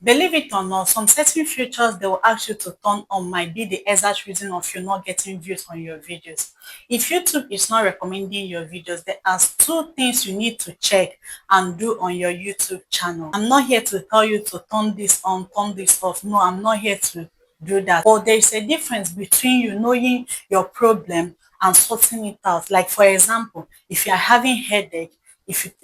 Believe it or not, some certain features they will ask you to turn on might be the exact reason of you not getting views on your videos. If YouTube is not recommending your videos, there are two things you need to check and do on your YouTube channel. I'm not here to tell you to turn this on, turn this off. No, I'm not here to do that. But there is a difference between you knowing your problem and sorting it out. Like for example, if you are having headache,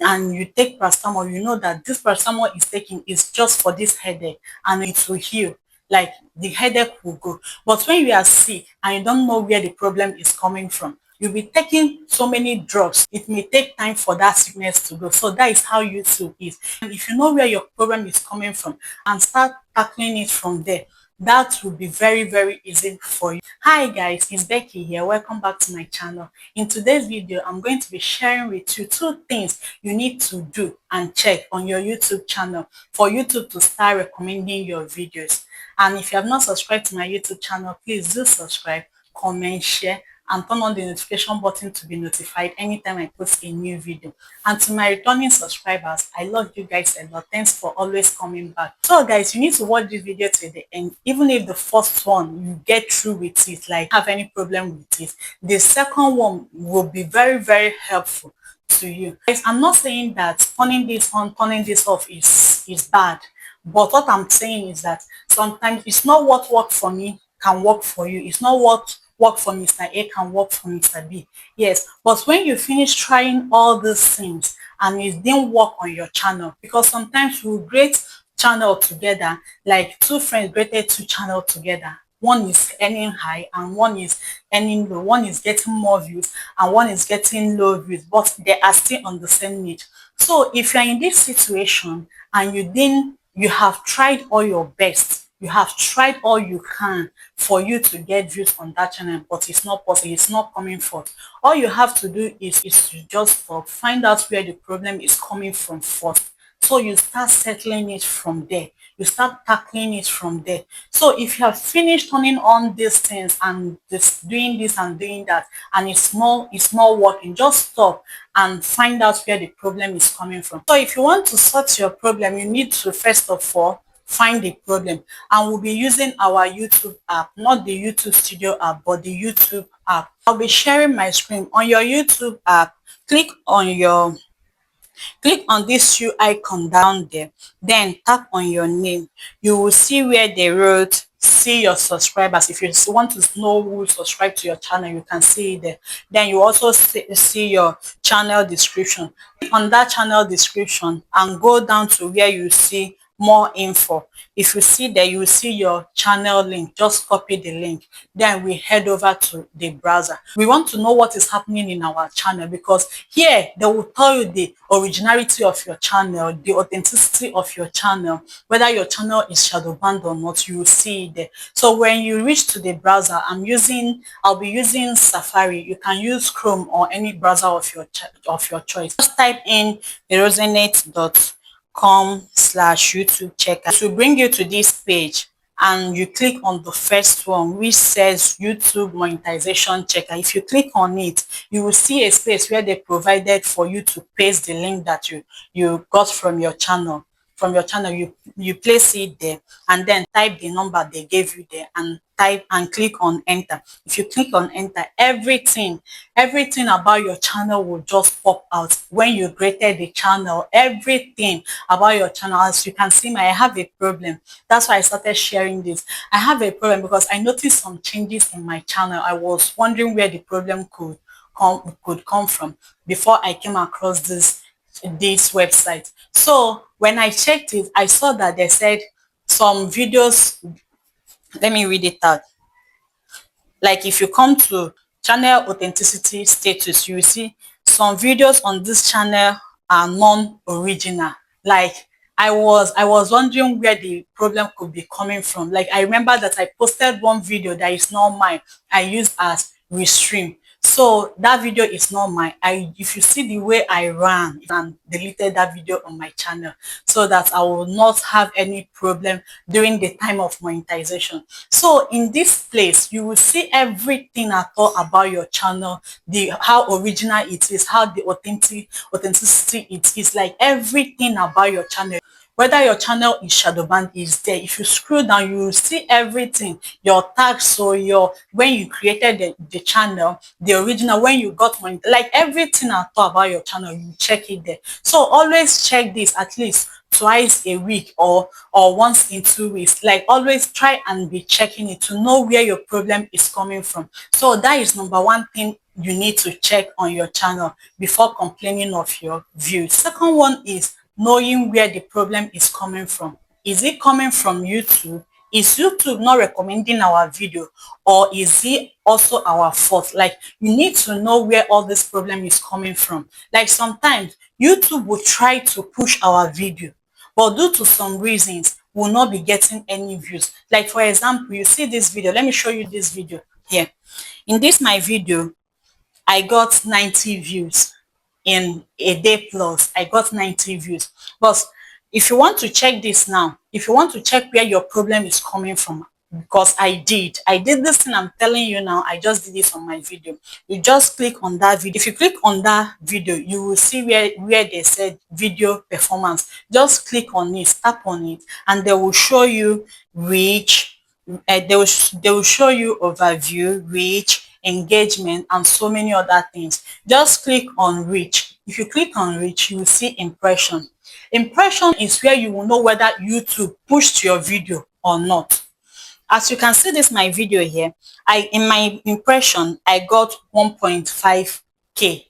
and you take paracetamol, you know that this paracetamol is taking is just for this headache and it will heal. Like the headache will go. But when you are sick and you don't know where the problem is coming from, you'll be taking so many drugs. It may take time for that sickness to go. So that is how YouTube is. And if you know where your problem is coming from and start tackling it from there, that will be very, very easy for you. Hi guys, it's Becky here. Welcome back to my channel. In today's video, I'm going to be sharing with you two things you need to do and check on your YouTube channel for YouTube to start recommending your videos. And if you have not subscribed to my YouTube channel, please do subscribe, comment, share, and turn on the notification button to be notified anytime I post a new video. And to my returning subscribers, I love you guys a lot. Thanks for always coming back. So guys, you need to watch this video to the end. Even if the first one you get through with it, like have any problem with it, the second one will be very, very helpful to you. Guys, I'm not saying that turning this on, turning this off is bad. But what I'm saying is that sometimes it's not what worked for me can work for you. It's not what work for Mr. A can work for Mr. B. Yes, but when you finish trying all these things and it didn't work on your channel, because sometimes we create channel together, like two friends created two channels together. One is earning high and one is earning low. One is getting more views and one is getting low views, but they are still on the same niche. So if you're in this situation and you have tried all your best, you have tried all you can for you to get views on that channel, but it's not possible, it's not coming forth. All you have to do is to just stop, find out where the problem is coming from first. So you start settling it from there. You start tackling it from there. So if you have finished turning on these things and doing this and doing that, and it's not working, just stop and find out where the problem is coming from. So if you want to sort your problem, you need to first of all find the problem, and we'll be using our YouTube app, not the YouTube Studio app, but the YouTube app. I'll be sharing my screen. On your YouTube app, click on this shoe icon down there, then tap on your name. You will see where they wrote see your subscribers. If you want to know who subscribe to your channel, you can see it there. Then you also see your channel description. Click on that channel description and go down to where you see more info. If you see there, you will see your channel link. Just copy the link. Then we head over to the browser. We want to know what is happening in our channel, because here they will tell you the originality of your channel, the authenticity of your channel, whether your channel is shadow banned or not. You will see it there. So when you reach to the browser, I'll be using Safari. You can use Chrome or any browser of your choice. Just type in erosenate.com/YouTube checker. It will bring you to this page and you click on the first one, which says YouTube monetization checker. If you click on it, you will see a space where they provided for you to paste the link that you got from your channel. You place it there and then type the number they gave you there and type and click on enter. If you click on enter, everything about your channel will just pop out. When you created the channel, everything about your channel. As you can see, I have a problem. That's why I started sharing this. I have a problem because I noticed some changes in my channel. I was wondering where the problem could come from before I came across this website. So when I checked it, I saw that they said some videos. Let me read it out. Like if you come to channel authenticity status, you will see some videos on this channel are non-original. Like I was wondering where the problem could be coming from. Like I remember that I posted one video that is not mine. I used as restream. So that video is not mine. If you see the way I ran and deleted that video on my channel so that I will not have any problem during the time of monetization. So in this place, you will see everything at all about your channel, how original it is, how the authenticity it is, like everything about your channel. Whether your channel is shadow banned is there. If you scroll down, you will see everything, your tags, so your when you created the channel, the original, when you got money, like everything I thought about your channel, you check it there. So always check this at least twice a week or once in 2 weeks. Like always try and be checking it to know where your problem is coming from. So that is number one thing you need to check on your channel before complaining of your views. Second one is knowing where the problem is coming from. Is it coming from YouTube? Is YouTube not recommending our video, or is it also our fault? Like you need to know where all this problem is coming from. Like sometimes YouTube will try to push our video, but due to some reasons will not be getting any views. Like for example, you see this video. Let me show you this video here. In this my video, I got 90 views in a day plus. I got 90 views. But if you want to check this now, if you want to check where your problem is coming from, because I did this thing I'm telling you now, I just did this on my video. You just click on that video. If you click on that video, you will see where they said video performance. Just click on it, tap on it, and they will show you reach, they will show you overview, reach, engagement, and so many other things. Just click on reach. If you click on reach, you will see impression. Impression is where you will know whether YouTube pushed your video or not. As you can see this my video here, in my impression I got 1.5k.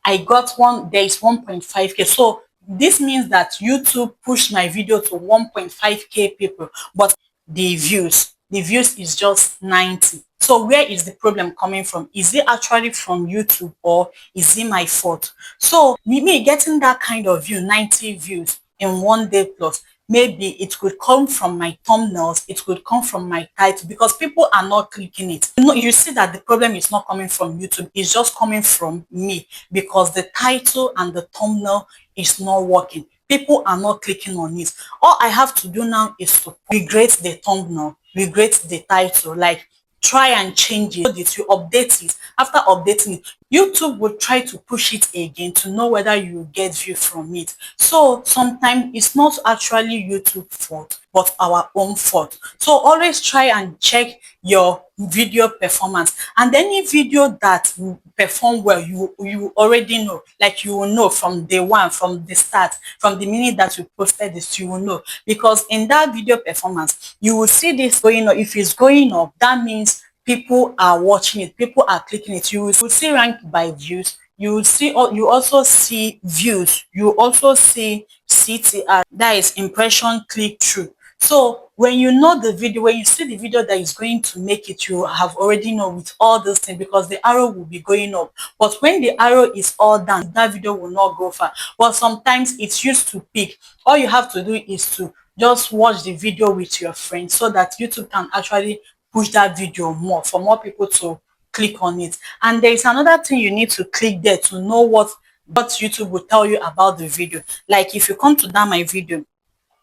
I got there is 1.5k. So this means that YouTube pushed my video to 1.5k people, but the views is just 90. So where is the problem coming from? Is it actually from YouTube, or is it my fault? So me getting that kind of view, 90 views in one day plus, maybe it could come from my thumbnails, it could come from my title, because people are not clicking it. You see that the problem is not coming from YouTube, it's just coming from me, because the title and the thumbnail is not working. People are not clicking on it. All I have to do now is to regrade the thumbnail, regrade the title, like try and change it. You update it. After updating it, YouTube will try to push it again to know whether you get view from it. So sometimes it's not actually YouTube fault, but our own fault. So always try and check your video performance, and any video that will perform well, you already know. Like you will know from day one, from the start, from the minute that you posted this, you will know, because in that video performance you will see this going up. If it's going up, that means people are watching it, people are clicking it. You will see rank by views, you will see, you also see views, you also see CTR, that is impression click through. So when you know the video, when you see the video that is going to make it, you have already know with all those things, because the arrow will be going up. But when the arrow is all down, that video will not go far. But sometimes it's used to peak. All you have to do is to just watch the video with your friends, so that YouTube can actually push that video more, for more people to click on it. And there is another thing you need to click there to know what YouTube will tell you about the video. Like if you come to that my video,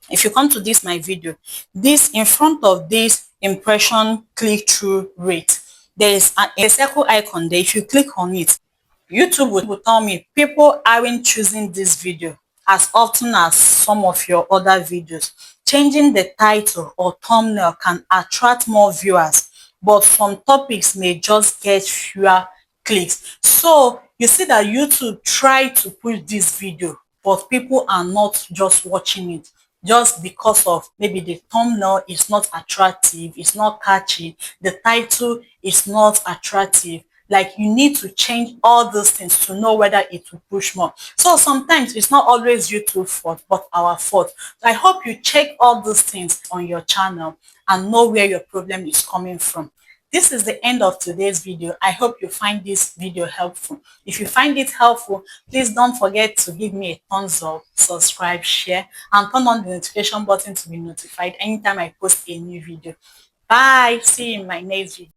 if you come to this my video, this in front of this impression click-through rate, there is a circle icon there. If you click on it, YouTube will tell me people aren't choosing this video as often as some of your other videos. Changing the title or thumbnail can attract more viewers, but some topics may just get fewer clicks. So you see that YouTube try to push this video, but people are not just watching it just because of maybe the thumbnail is not attractive, it's not catchy, the title is not attractive. Like you need to change all those things to know whether it will push more. So sometimes it's not always YouTube's fault, but our fault. So I hope you check all those things on your channel and know where your problem is coming from. This is the end of today's video. I hope you find this video helpful. If you find it helpful, please don't forget to give me a thumbs up, subscribe, share, and turn on the notification button to be notified anytime I post a new video. Bye. See you in my next video.